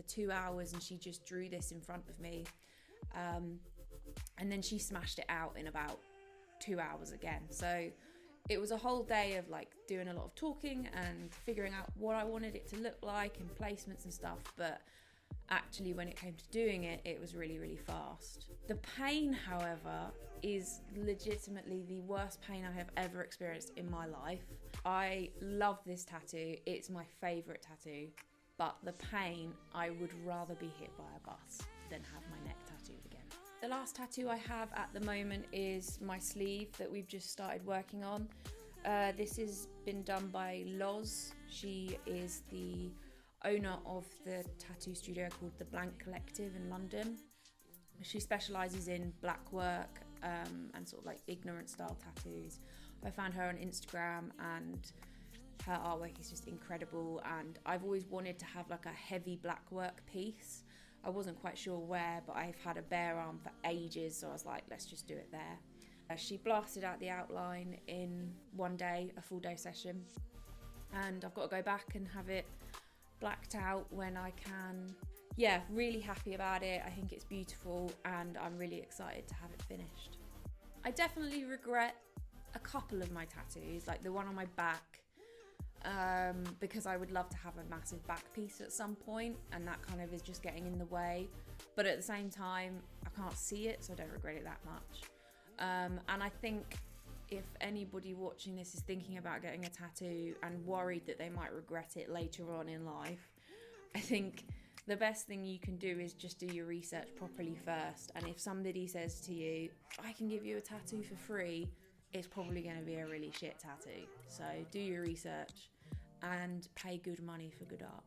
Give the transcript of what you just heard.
for 2 hours and she just drew this in front of me. And then she smashed it out in about 2 hours again. So it was a whole day of like doing a lot of talking and figuring out what I wanted it to look like and placements and stuff. But actually when it came to doing it, it was really, really fast. The pain, however, is legitimately the worst pain I have ever experienced in my life. I love this tattoo. It's my favourite tattoo. But the pain, I would rather be hit by a bus than have my neck tattooed again. The last tattoo I have at the moment is my sleeve that we've just started working on. This has been done by 𝗧𝗫. She is the owner of the tattoo studio called the 𝗪𝗫𝗧𝗪𝗫 𝗪𝗫𝗫𝗀 in London. She specialises in black work and sort of like ignorant style tattoos. I found her on Instagram and her artwork is just incredible, and I've always wanted to have like a heavy black work piece. I wasn't quite sure where, but I've had a bare arm for ages, so I was like, let's just do it there. She blasted out the outline in one day, a full day session, and I've got to go back and have it blacked out when I can. Yeah, really happy about it. I think it's beautiful and I'm really excited to have it finished. I definitely regret a couple of my tattoos, like the one on my back, because I would love to have a massive back piece at some point, and that kind of is just getting in the way. But at the same time, I can't see it, so I don't regret it that much. And I think if anybody watching this is thinking about getting a tattoo and worried that they might regret it later on in life, I think the best thing you can do is just do your research properly first. And if somebody says to you, I can give you a tattoo for free, it's probably going to be a really shit tattoo. So do your research and pay good money for good art.